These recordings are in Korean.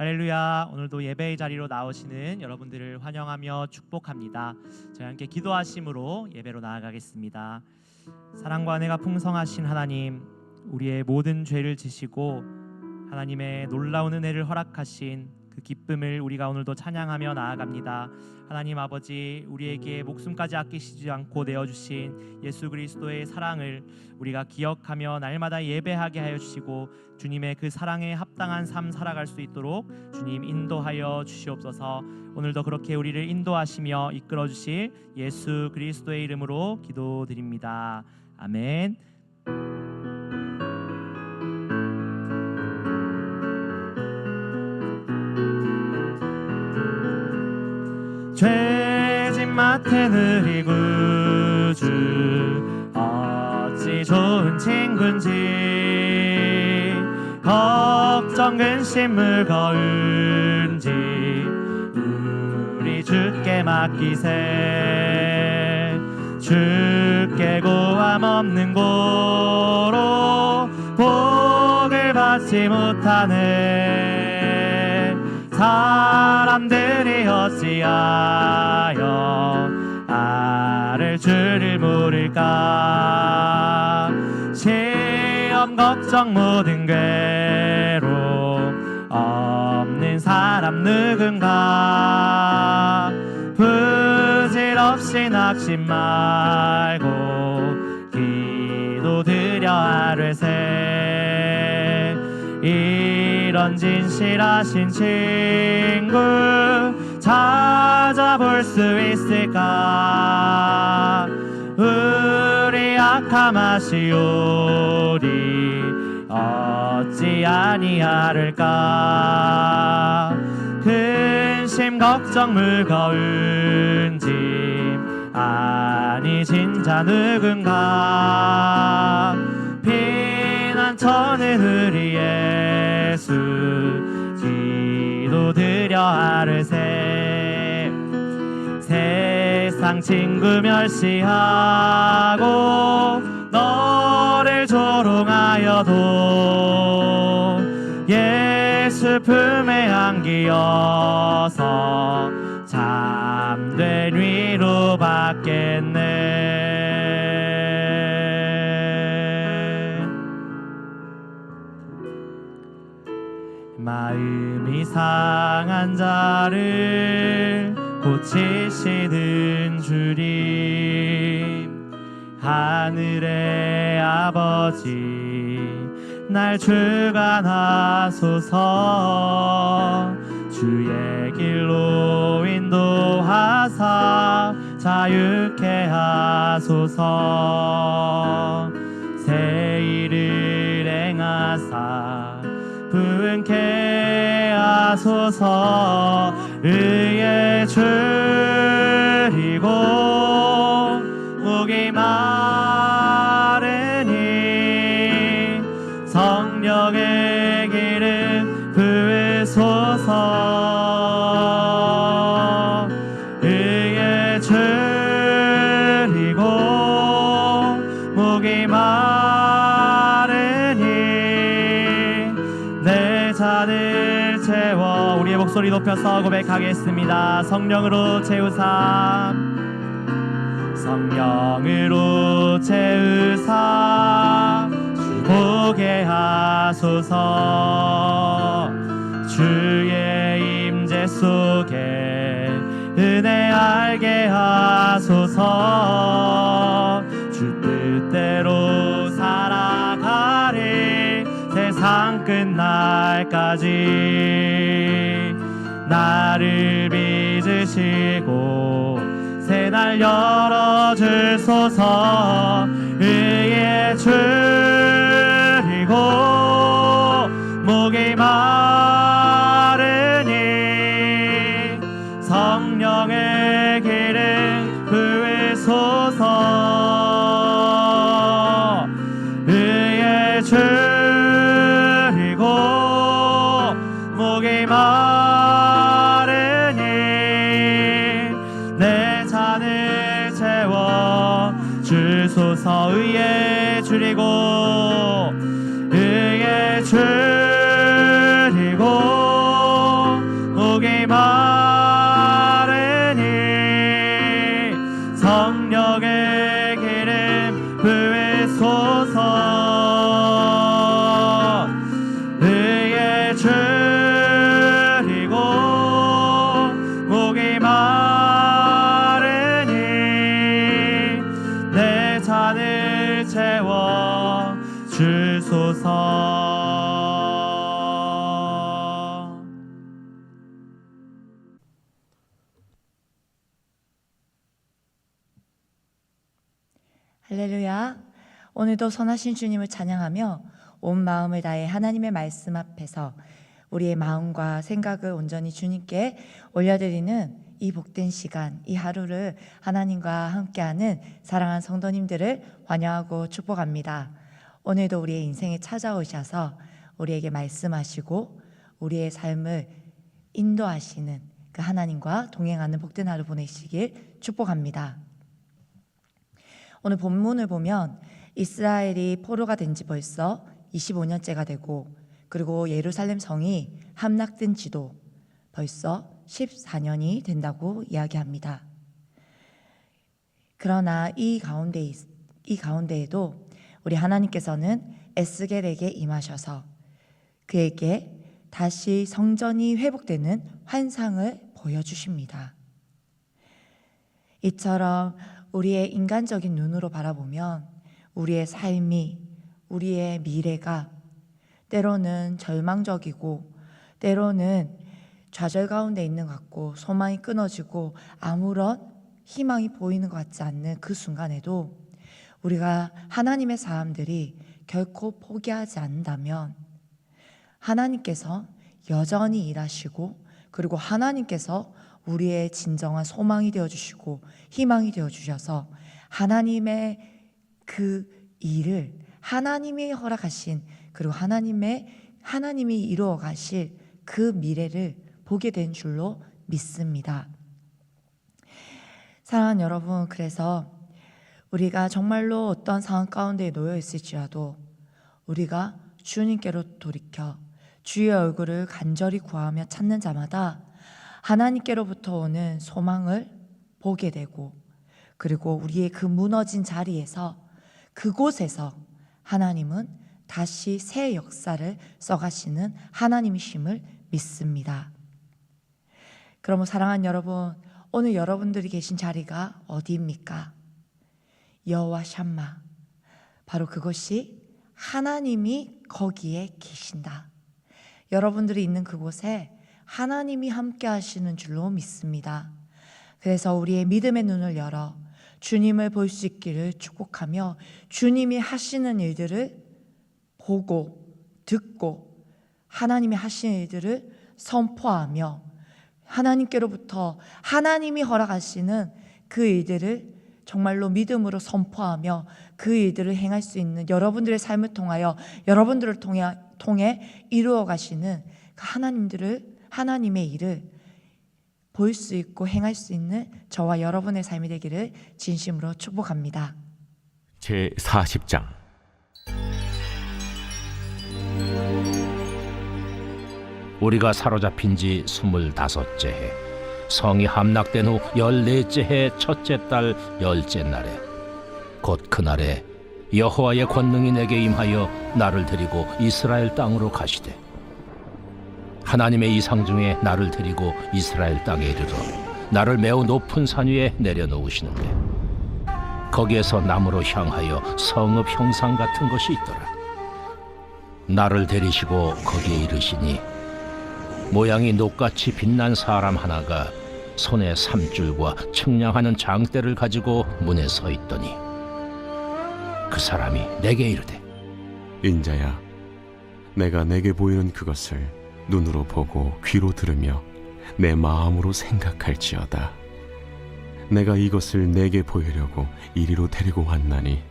할렐루야. 오늘도 예배의 자리로 나오시는 여러분들을 환영하며 축복합니다. 저희 함께 기도하심으로 예배로 나아가겠습니다. 사랑과 은혜가 풍성하신 하나님, 우리의 모든 죄를 지시고 하나님의 놀라운 은혜를 허락하신 그 기쁨을 우리가 오늘도 찬양하며 나아갑니다. 하나님 아버지, 우리에게 목숨까지 아끼시지 않고 내어주신 예수 그리스도의 사랑을 우리가 기억하며 날마다 예배하게 하여 주시고 주님의 그 사랑에 합당한 삶 살아갈 수 있도록 주님 인도하여 주시옵소서. 오늘도 그렇게 우리를 인도하시며 이끌어 주실 예수 그리스도의 이름으로 기도드립니다. 아멘. 죄진 마태 느리 구주 어찌 좋은 친구인지 걱정 근심 무거운지 우리 주께 맡기세. 주께 고함 없는 고로 복을 받지 못하네. 사람들이 어찌하여 아를 줄을 모를까. 시험 걱정 모든 괴로움 없는 사람 누군가. 부질없이 낙심 말고 기도드려 아뢰세. 이런 진실하신 친구 찾아볼 수 있을까. 우리 악함 아시오리 어찌 아니하를까. 근심 걱정 무거운 짐 아니 진짜 누군가. 피난처는 우리 예수 기도드려 아뢰세. 세상 친구 멸시하고 너를 조롱하여도 예수 품에 안기어서 참된 위로 받겠네. 마음이 상한 자를 고치시는 주님, 하늘의 아버지 날 주관하소서. 주의 길로 인도하사 자유케 하소서. 새 일을 행하사 부흥케 하소서. 의에 줄이고 목이 마르니 성령의 기름 부으소서. 의에 줄이고 목이 마르니 내 잔을 채워. 우리의 목소리 높여서 고백하겠습니다. 성령으로 채우사. 성령으로 채우사 주 보게 하소서. 주의 임재 속에 은혜 알게 하소서. 주 뜻대로 살아가리 세상 끝날까지. 나를 빚으시고 새날 열어주소서. 의에 줄이고 목이 마르니 성령의 기름 부으소서. 의에 줄이고 목이 마르니 내 잔을 채워 주소서. 의에 줄이고 의에 줄이고 주옵소서. 할렐루야. 오늘도 선하신 주님을 찬양하며 온 마음을 다해 하나님의 말씀 앞에서 우리의 마음과 생각을 온전히 주님께 올려드리는 이 복된 시간, 이 하루를 하나님과 함께하는 사랑하는 성도님들을 환영하고 축복합니다. 오늘도 우리의 인생에 찾아오셔서 우리에게 말씀하시고 우리의 삶을 인도하시는 그 하나님과 동행하는 복된 하루 보내시길 축복합니다. 오늘 본문을 보면 이스라엘이 포로가 된 지 벌써 25년째가 되고, 그리고 예루살렘 성이 함락된 지도 벌써 14년이 된다고 이야기합니다. 그러나 이 가운데에도 우리 하나님께서는 에스겔에게 임하셔서 그에게 다시 성전이 회복되는 환상을 보여주십니다. 이처럼 우리의 인간적인 눈으로 바라보면 우리의 삶이, 우리의 미래가 때로는 절망적이고 때로는 좌절 가운데 있는 것 같고 소망이 끊어지고 아무런 희망이 보이는 것 같지 않는 그 순간에도 우리가 하나님의 사람들이 결코 포기하지 않는다면 하나님께서 여전히 일하시고, 그리고 하나님께서 우리의 진정한 소망이 되어주시고 희망이 되어주셔서 하나님의 그 일을 하나님이 허락하신, 그리고 하나님이 이루어 가실 그 미래를 보게 된 줄로 믿습니다. 사랑하는 여러분, 그래서 우리가 정말로 어떤 상황 가운데 놓여 있을지라도 우리가 주님께로 돌이켜 주의 얼굴을 간절히 구하며 찾는 자마다 하나님께로부터 오는 소망을 보게 되고, 그리고 우리의 그 무너진 자리에서, 그곳에서 하나님은 다시 새 역사를 써가시는 하나님이심을 믿습니다. 그러면 사랑하는 여러분, 오늘 여러분들이 계신 자리가 어디입니까? 여호와 샴마, 바로 그것이 하나님이 거기에 계신다. 여러분들이 있는 그곳에 하나님이 함께 하시는 줄로 믿습니다. 그래서 우리의 믿음의 눈을 열어 주님을 볼 수 있기를 축복하며 주님이 하시는 일들을 보고 듣고 하나님이 하시는 일들을 선포하며 하나님께로부터 하나님이 허락하시는 그 일들을 정말로 믿음으로 선포하며 그 일들을 행할 수 있는 여러분들의 삶을 통하여 여러분들을 통해 이루어 가시는 그 하나님의 일을 볼 수 있고 행할 수 있는 저와 여러분의 삶이 되기를 진심으로 축복합니다. 제40장 우리가 사로잡힌 지 25째 해, 성이 함락된 후 14째 해 첫째 달 10째 날에, 곧 그날에 여호와의 권능이 내게 임하여 나를 데리고 이스라엘 땅으로 가시되, 하나님의 이상 중에 나를 데리고 이스라엘 땅에 이르러 나를 매우 높은 산 위에 내려놓으시는데, 거기에서 나무로 향하여 성읍 형상 같은 것이 있더라. 나를 데리시고 거기에 이르시니 모양이 녹같이 빛난 사람 하나가 손에 삼줄과 측량하는 장대를 가지고 문에 서 있더니, 그 사람이 내게 이르되, 인자야, 내가 내게 보이는 그것을 눈으로 보고 귀로 들으며 내 마음으로 생각할지어다. 내가 이것을 내게 보이려고 이리로 데리고 왔나니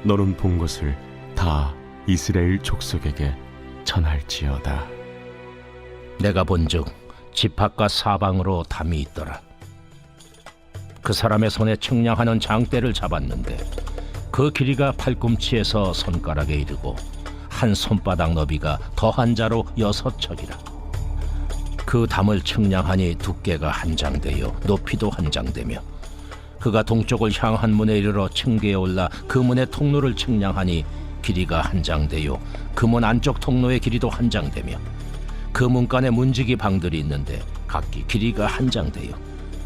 너는 본 것을 다 이스라엘 족속에게 전할지어다. 내가 본즉 지팍과 사방으로 담이 있더라. 그 사람의 손에 측량하는 장대를 잡았는데 그 길이가 팔꿈치에서 손가락에 이르고 한 손바닥 너비가 더한 자로 6척이라. 그 담을 측량하니 두께가 한 장되요 높이도 한 장되며, 그가 동쪽을 향한 문에 이르러 층계에 올라 그 문의 통로를 측량하니 길이가 한 장되요 그 문 안쪽 통로의 길이도 한 장되며, 그 문간에 문지기 방들이 있는데 각기 길이가 한 장되요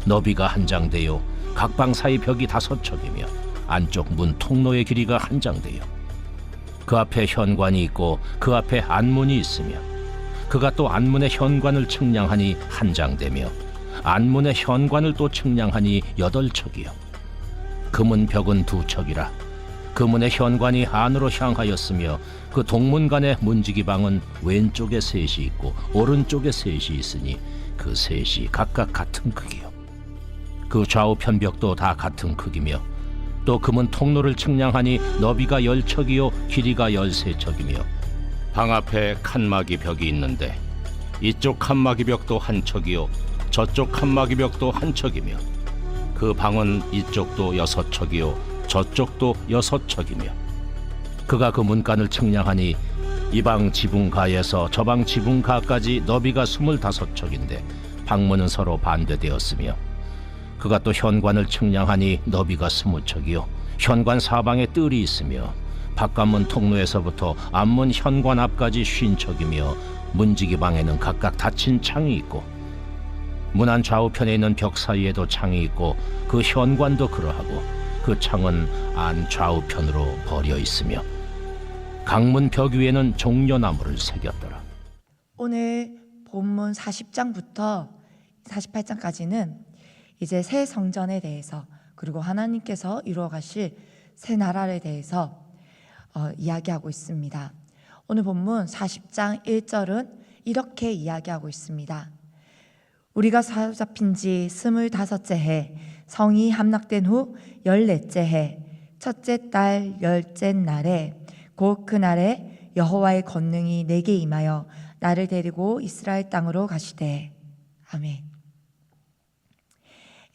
너비가 한 장되요 각 방 사이 벽이 5척이며 안쪽 문 통로의 길이가 한 장되요 그 앞에 현관이 있고 그 앞에 안문이 있으며 그가 또 안문의 현관을 측량하니 한 장되며 안문의 현관을 또 측량하니 8척이요 그 문 벽은 2척이라 그 문의 현관이 안으로 향하였으며 그 동문간의 문지기 방은 왼쪽에 셋이 있고 오른쪽에 셋이 있으니 그 셋이 각각 같은 크기요 그 좌우편 벽도 다 같은 크기며 또 그 문 통로를 측량하니 너비가 10척이요 길이가 13척이며 방 앞에 칸막이 벽이 있는데 이쪽 칸막이 벽도 한 척이요 저쪽 칸막이 벽도 한 척이며 그 방은 이쪽도 6척이요 저쪽도 6척이며 그가 그 문간을 측량하니 이 방 지붕가에서 저 방 지붕가까지 너비가 25척인데 방문은 서로 반대되었으며 그가 또 현관을 측량하니 너비가 20척이요 현관 사방에 뜰이 있으며 바깥문 통로에서부터 앞문 현관 앞까지 50척이며 문지기 방에는 각각 닫힌 창이 있고 문 안 좌우편에 있는 벽 사이에도 창이 있고 그 현관도 그러하고 그 창은 안 좌우편으로 벌여 있으며 강문 벽 위에는 종려나무를 새겼더라. 오늘 본문 40장부터 48장까지는 이제 새 성전에 대해서 그리고 하나님께서 이루어 가실 새 나라에 대해서 이야기하고 있습니다. 오늘 본문 40장 1절은 이렇게 이야기하고 있습니다. 우리가 사로잡힌 지 25째 해 성이 함락된 후 14째 해 첫째 달 10째 날에 곧 그날에 여호와의 권능이 내게 임하여 나를 데리고 이스라엘 땅으로 가시되. 아멘.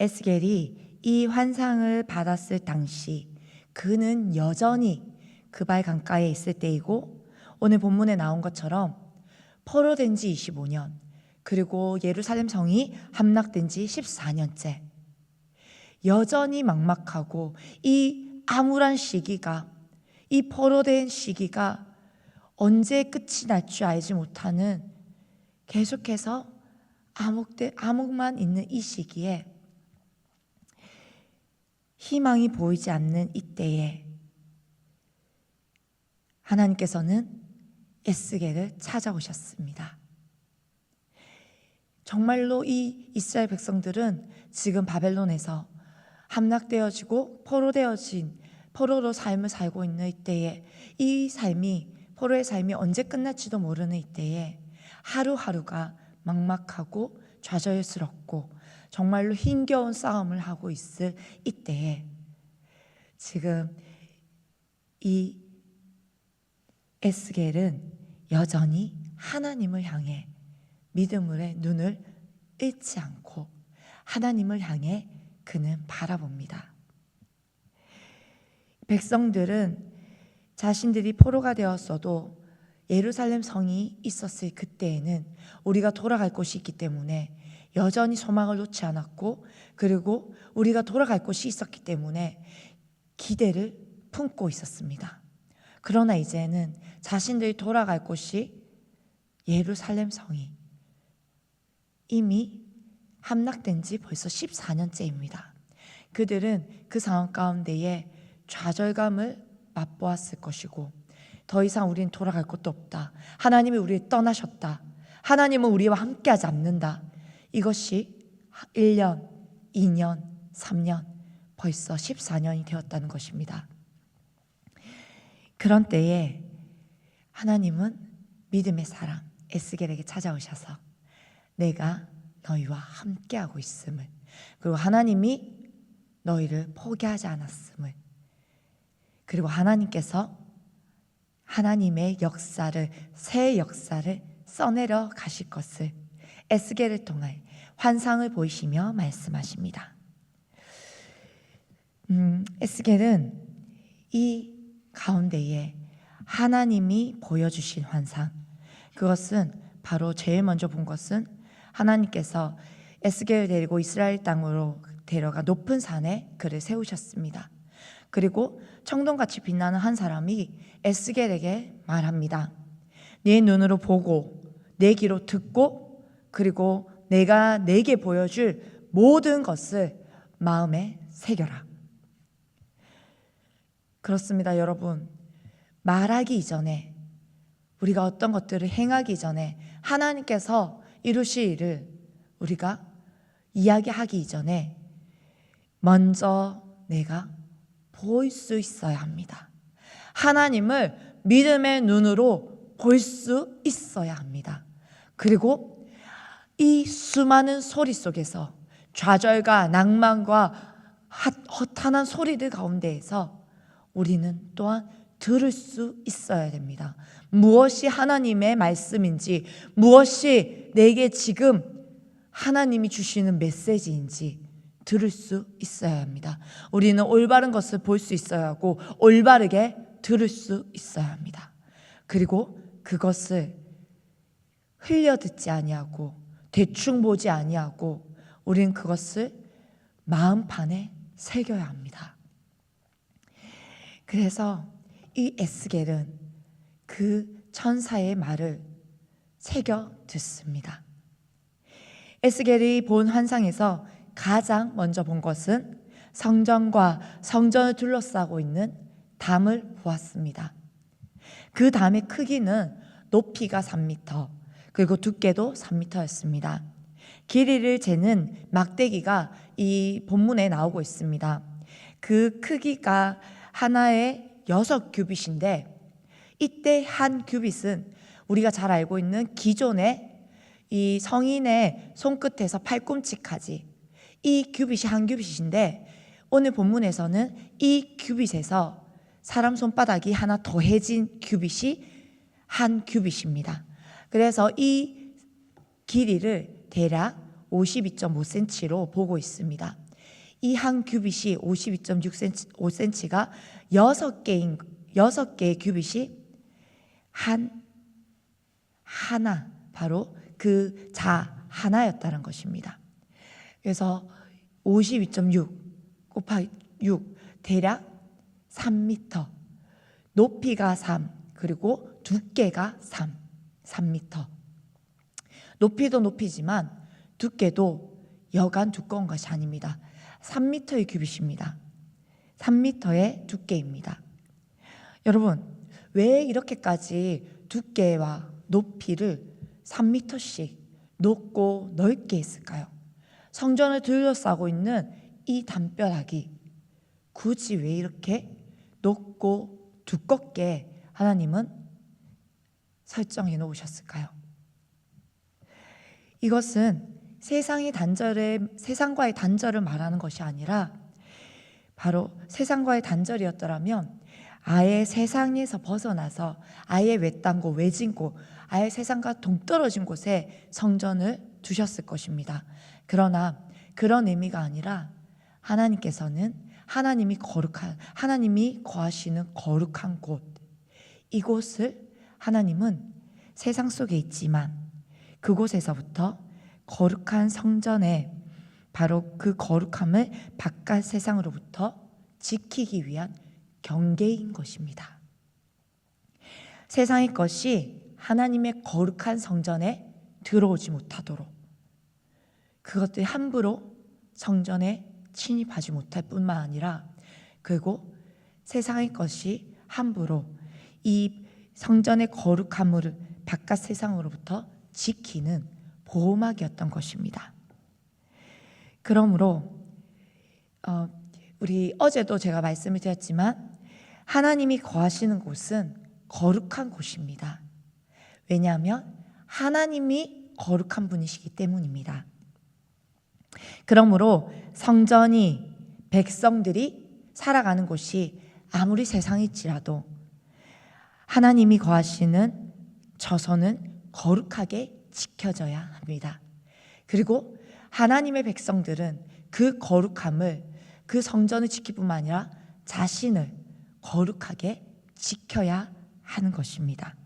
에스겔이 이 환상을 받았을 당시 그는 여전히 그발 강가에 있을 때이고 오늘 본문에 나온 것처럼 포로된 지 25년 그리고 예루살렘 성이 함락된 지 14년째 여전히 막막하고 이 암울한 시기가 이 포로된 시기가 언제 끝이 날 줄 알지 못하는 계속해서 암흑만 있는 이 시기에 희망이 보이지 않는 이때에 하나님께서는 에스겔을 찾아오셨습니다. 정말로 이 이스라엘 백성들은 지금 바벨론에서 함락되어지고 포로로 삶을 살고 있는 이때에 이 삶이 포로의 삶이 언제 끝날지도 모르는 이때에 하루하루가 막막하고 좌절스럽고 정말로 힘겨운 싸움을 하고 있을 이때에 지금 이 에스겔은 여전히 하나님을 향해 믿음의 눈을 잃지 않고 하나님을 향해 그는 바라봅니다. 백성들은 자신들이 포로가 되었어도 예루살렘 성이 있었을 그때에는 우리가 돌아갈 곳이 있기 때문에 여전히 소망을 놓지 않았고 그리고 우리가 돌아갈 곳이 있었기 때문에 기대를 품고 있었습니다. 그러나 이제는 자신들이 돌아갈 곳이 예루살렘 성이 이미 함락된 지 벌써 14년째입니다. 그들은 그 상황 가운데에 좌절감을 맛보았을 것이고 더 이상 우리는 돌아갈 곳도 없다. 하나님이 우리를 떠나셨다. 하나님은 우리와 함께하지 않는다. 이것이 1년, 2년, 3년, 벌써 14년이 되었다는 것입니다. 그런 때에 하나님은 믿음의 사람 에스겔에게 찾아오셔서 내가 너희와 함께하고 있음을 그리고 하나님이 너희를 포기하지 않았음을 그리고 하나님께서 하나님의 역사를 새 역사를 써내려 가실 것을 에스겔을 통해 환상을 보이시며 말씀하십니다. 에스겔은 이 가운데에 하나님이 보여주신 환상 그것은 바로 제일 먼저 본 것은 하나님께서 에스겔을 데리고 이스라엘 땅으로 데려가 높은 산에 그를 세우셨습니다. 그리고 청동같이 빛나는 한 사람이 에스겔에게 말합니다. 네 눈으로 보고 내 귀로 듣고 그리고 내가 내게 보여줄 모든 것을 마음에 새겨라. 그렇습니다, 여러분. 말하기 이전에, 우리가 어떤 것들을 행하기 전에, 하나님께서 이루실 일을 우리가 이야기하기 이전에 먼저 내가 볼 수 있어야 합니다. 하나님을 믿음의 눈으로 볼 수 있어야 합니다. 그리고 이 수많은 소리 속에서, 좌절과 낭만과 허탄한 소리들 가운데에서 우리는 또한 들을 수 있어야 됩니다. 무엇이 하나님의 말씀인지, 무엇이 내게 지금 하나님이 주시는 메시지인지 들을 수 있어야 합니다. 우리는 올바른 것을 볼 수 있어야 하고 올바르게 들을 수 있어야 합니다. 그리고 그것을 흘려 듣지 아니하고 대충 보지 아니하고 우리는 그것을 마음판에 새겨야 합니다. 그래서 이 에스겔은 그 천사의 말을 새겨 듣습니다. 에스겔이 본 환상에서 가장 먼저 본 것은 성전과 성전을 둘러싸고 있는 담을 보았습니다. 그 담의 크기는 높이가 3m, 그리고 두께도 3m였습니다. 길이를 재는 막대기가 이 본문에 나오고 있습니다. 그 크기가 하나에 6규빗인데, 이때 한 규빗은 우리가 잘 알고 있는 기존의 이 성인의 손끝에서 팔꿈치까지 이 규빗이 한 규빗인데, 오늘 본문에서는 이 규빗에서 사람 손바닥이 하나 더해진 규빗이 한 규빗입니다. 그래서 이 길이를 대략 52.5cm로 보고 있습니다. 이 한 규빗이 52.5cm가 6개의 규빗이 하나, 바로 그 자 하나였다는 것입니다. 그래서 52.6 곱하기 6 대략 3m, 높이가 3, 그리고 두께가 3m. 높이도 높이지만 두께도 여간 두꺼운 것이 아닙니다. 3m의 규빗입니다. 3m의 두께입니다. 여러분, 왜 이렇게까지 두께와 높이를 3m씩 높고 넓게 했을까요? 성전을 둘러싸고 있는 이 담벼락이 굳이 왜 이렇게 높고 두껍게 하나님은 설정해 놓으셨을까요? 이것은 세상과의 단절을 말하는 것이 아니라, 바로 세상과의 단절이었더라면 아예 세상에서 벗어나서 아예 외딴 곳, 외진 곳, 아예 세상과 동떨어진 곳에 성전을 두셨을 것입니다. 그러나 그런 의미가 아니라 하나님께서는 하나님이 거하시는 거룩한 곳, 이곳을 하나님은 세상 속에 있지만 그곳에서부터 거룩한 성전에, 바로 그 거룩함을 바깥 세상으로부터 지키기 위한 경계인 것입니다. 세상의 것이 하나님의 거룩한 성전에 들어오지 못하도록, 그것들이 함부로 성전에 침입하지 못할 뿐만 아니라, 그리고 세상의 것이 함부로 이 성전의 거룩함을 바깥 세상으로부터 지키는 보호막이었던 것입니다. 그러므로 우리 어제도 제가 말씀을 드렸지만 하나님이 거하시는 곳은 거룩한 곳입니다. 왜냐하면 하나님이 거룩한 분이시기 때문입니다. 그러므로 성전이, 백성들이 살아가는 곳이 아무리 세상일지라도 하나님이 거하시는 저선은 거룩하게 지켜져야 합니다. 그리고 하나님의 백성들은 그 거룩함을, 그 성전을 지킬 뿐만 아니라 자신을 거룩하게 지켜야 하는 것입니다.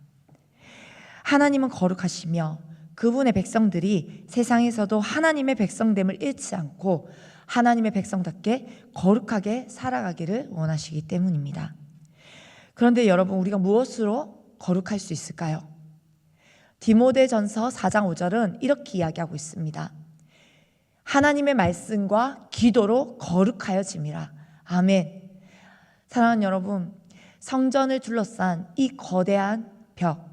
하나님은 거룩하시며 그분의 백성들이 세상에서도 하나님의 백성됨을 잃지 않고 하나님의 백성답게 거룩하게 살아가기를 원하시기 때문입니다. 그런데 여러분, 우리가 무엇으로 거룩할 수 있을까요? 디모데전서 4장 5절은 이렇게 이야기하고 있습니다. 하나님의 말씀과 기도로 거룩하여짐이라. 아멘. 사랑하는 여러분, 성전을 둘러싼 이 거대한 벽,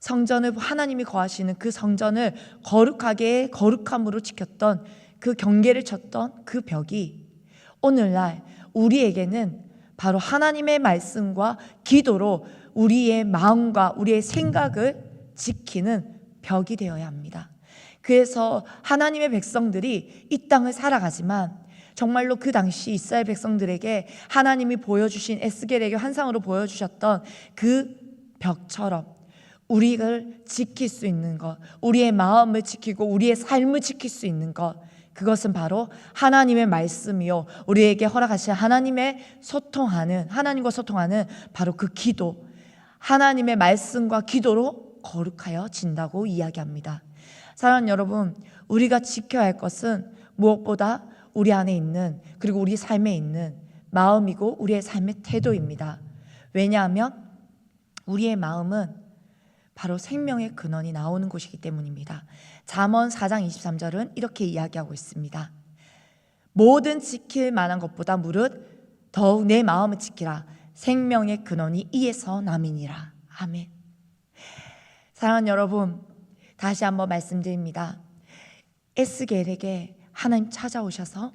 성전을 하나님이 거하시는 그 성전을 거룩하게 거룩함으로 지켰던 그 경계를 쳤던 그 벽이 오늘날 우리에게는 바로 하나님의 말씀과 기도로 우리의 마음과 우리의 생각을 지키는 벽이 되어야 합니다. 그래서 하나님의 백성들이 이 땅을 살아가지만 정말로 그 당시 이스라엘 백성들에게 하나님이 보여주신 에스겔에게 환상으로 보여주셨던 그 벽처럼 우리를 지킬 수 있는 것, 우리의 마음을 지키고 우리의 삶을 지킬 수 있는 것, 그것은 바로 하나님의 말씀이요, 우리에게 허락하신 하나님과 소통하는 바로 그 기도, 하나님의 말씀과 기도로 거룩하여 진다고 이야기합니다. 사랑하는 여러분, 우리가 지켜야 할 것은 무엇보다 우리 안에 있는, 그리고 우리 삶에 있는 마음이고 우리의 삶의 태도입니다. 왜냐하면 우리의 마음은 바로 생명의 근원이 나오는 곳이기 때문입니다. 잠언 4장 23절은 이렇게 이야기하고 있습니다. 모든 지킬 만한 것보다 무릇 더욱 내 마음을 지키라. 생명의 근원이 이에서 남이니라. 아멘. 사랑하는 여러분, 다시 한번 말씀드립니다. 에스겔에게 하나님 찾아오셔서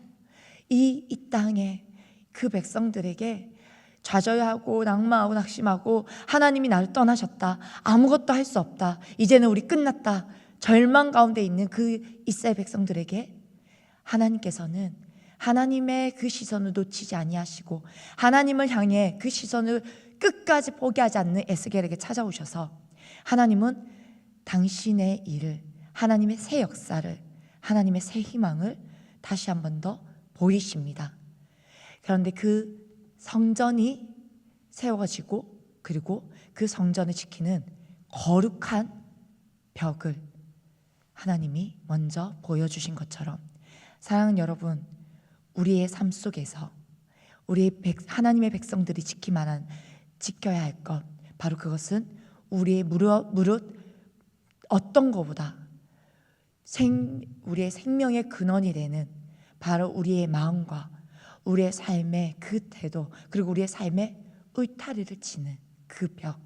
이 땅에 그 백성들에게 좌절하고 낙마하고 낙심하고 하나님이 나를 떠나셨다, 아무것도 할 수 없다, 이제는 우리 끝났다, 절망 가운데 있는 그 이스라엘 백성들에게 하나님께서는 하나님의 그 시선을 놓치지 아니하시고 하나님을 향해 그 시선을 끝까지 포기하지 않는 에스겔에게 찾아오셔서 하나님은 당신의 일을, 하나님의 새 역사를, 하나님의 새 희망을 다시 한 번 더 보이십니다. 그런데 그 성전이 세워지고 그리고 그 성전을 지키는 거룩한 벽을 하나님이 먼저 보여주신 것처럼, 사랑하는 여러분, 우리의 삶 속에서 하나님의 백성들이 지켜야 할 것, 바로 그것은 우리의 무릇 어떤 것보다 우리의 생명의 근원이 되는 바로 우리의 마음과 우리의 삶의 그 태도, 그리고 우리의 삶의 울타리를 치는 그 벽,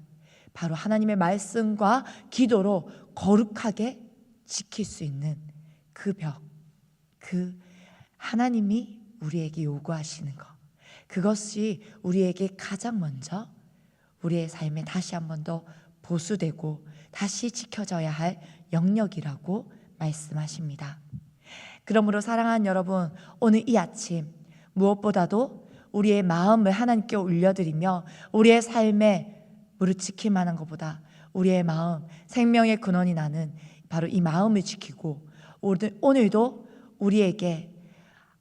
바로 하나님의 말씀과 기도로 거룩하게 지킬 수 있는 그 벽, 그 하나님이 우리에게 요구하시는 것, 그것이 우리에게 가장 먼저 우리의 삶에 다시 한 번 더 보수되고 다시 지켜져야 할 영역이라고 말씀하십니다. 그러므로 사랑하는 여러분, 오늘 이 아침 무엇보다도 우리의 마음을 하나님께 올려드리며 우리의 삶에 무릇 지킬 만한 것보다 우리의 마음, 생명의 근원이 나는 바로 이 마음을 지키고, 오늘도 우리에게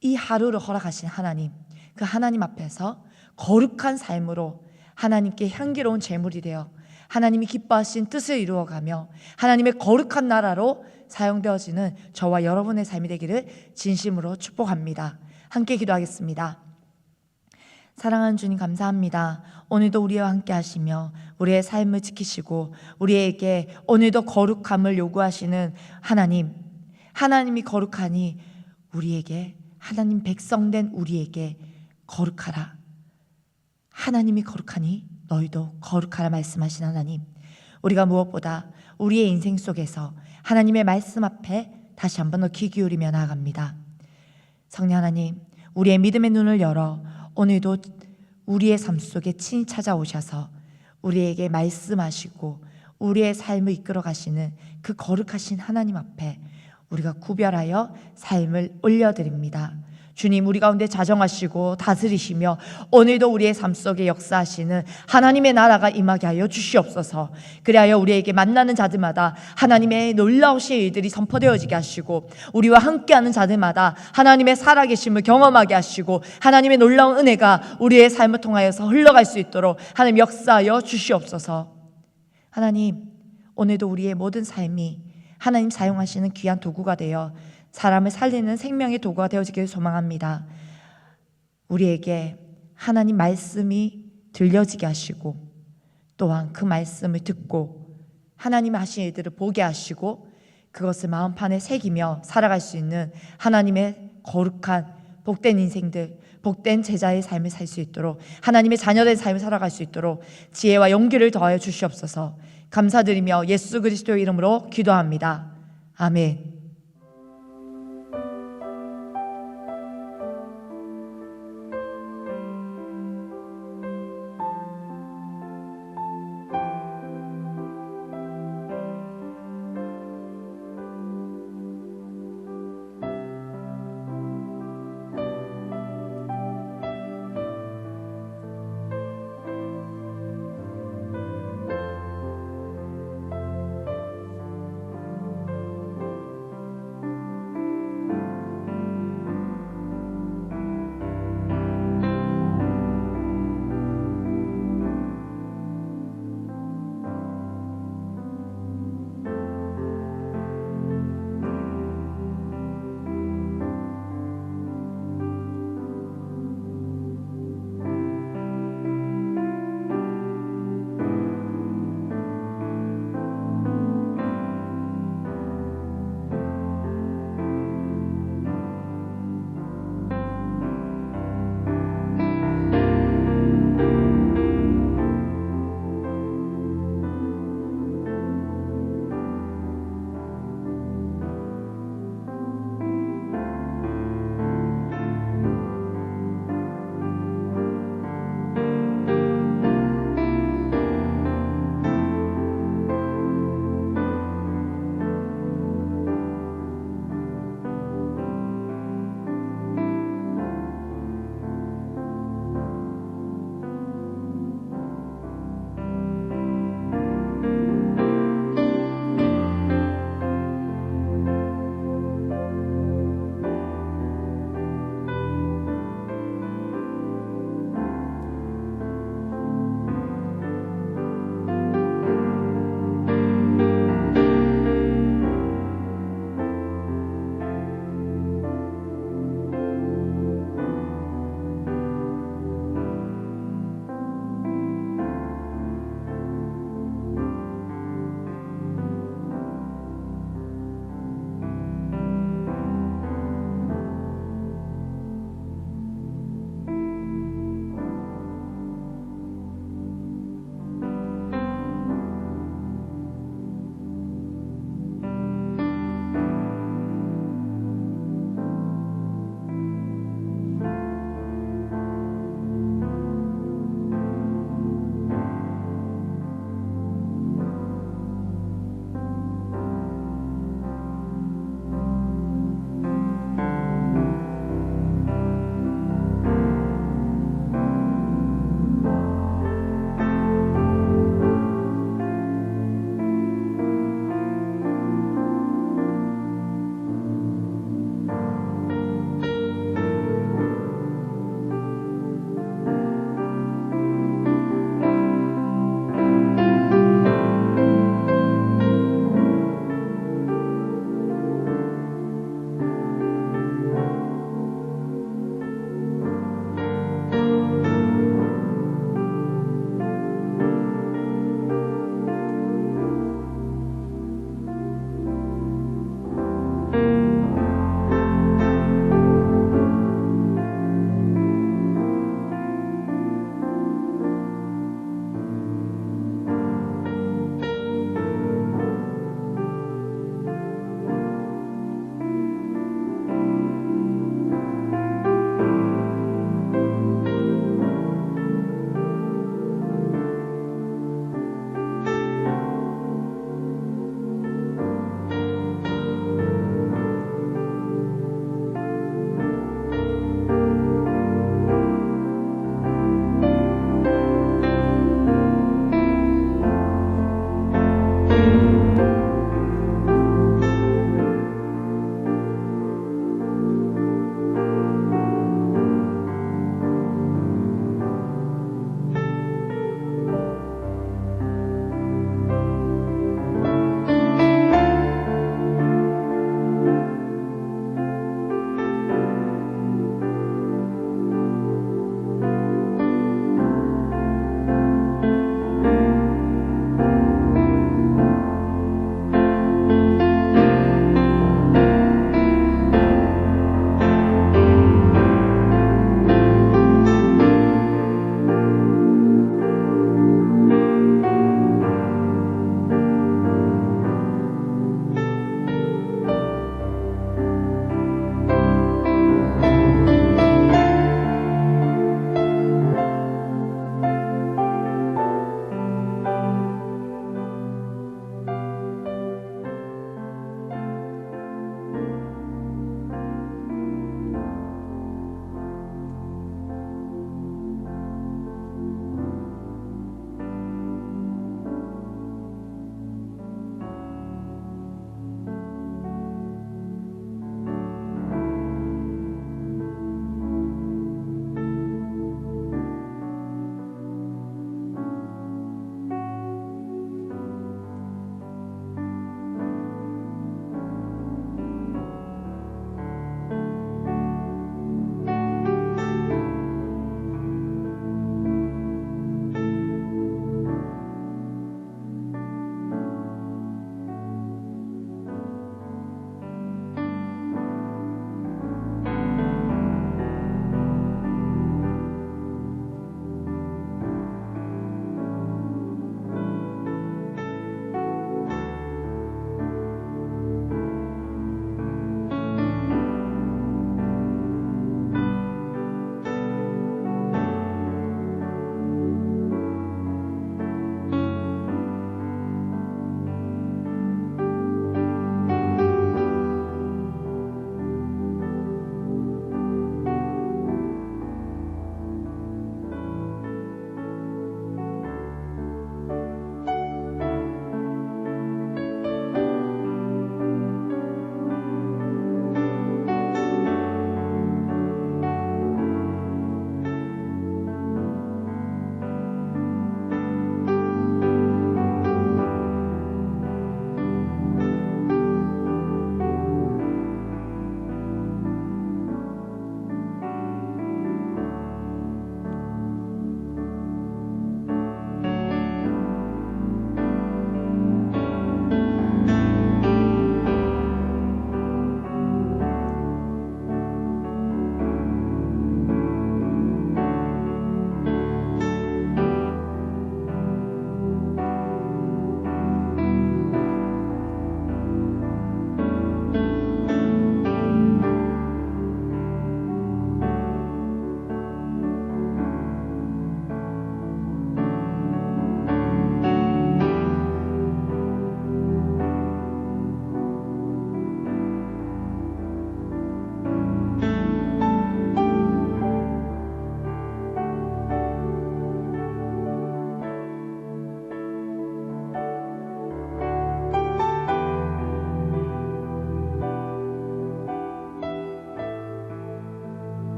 이 하루를 허락하신 하나님, 그 하나님 앞에서 거룩한 삶으로 하나님께 향기로운 제물이 되어 하나님이 기뻐하신 뜻을 이루어가며 하나님의 거룩한 나라로 사용되어지는 저와 여러분의 삶이 되기를 진심으로 축복합니다. 함께 기도하겠습니다. 사랑하는 주님, 감사합니다. 오늘도 우리와 함께 하시며 우리의 삶을 지키시고 우리에게 오늘도 거룩함을 요구하시는 하나님, 하나님이 거룩하니 우리에게, 하나님 백성된 우리에게 거룩하라, 하나님이 거룩하니 너희도 거룩하라 말씀하신 하나님, 우리가 무엇보다 우리의 인생 속에서 하나님의 말씀 앞에 다시 한번 더 귀 기울이며 나아갑니다. 성령 하나님, 우리의 믿음의 눈을 열어 오늘도 우리의 삶 속에 친히 찾아오셔서 우리에게 말씀하시고 우리의 삶을 이끌어 가시는 그 거룩하신 하나님 앞에 우리가 구별하여 삶을 올려드립니다. 주님, 우리 가운데 자정하시고 다스리시며 오늘도 우리의 삶 속에 역사하시는 하나님의 나라가 임하게 하여 주시옵소서. 그리하여 우리에게 만나는 자들마다 하나님의 놀라우신 일들이 선포되어지게 하시고 우리와 함께하는 자들마다 하나님의 살아계심을 경험하게 하시고 하나님의 놀라운 은혜가 우리의 삶을 통하여서 흘러갈 수 있도록 하나님 역사하여 주시옵소서. 하나님, 오늘도 우리의 모든 삶이 하나님 사용하시는 귀한 도구가 되어 사람을 살리는 생명의 도구가 되어지기를 소망합니다. 우리에게 하나님 말씀이 들려지게 하시고 또한 그 말씀을 듣고 하나님의 하신 일들을 보게 하시고 그것을 마음판에 새기며 살아갈 수 있는 하나님의 거룩한 복된 인생들, 복된 제자의 삶을 살 수 있도록, 하나님의 자녀된 삶을 살아갈 수 있도록 지혜와 용기를 더하여 주시옵소서. 감사드리며 예수 그리스도의 이름으로 기도합니다. 아멘.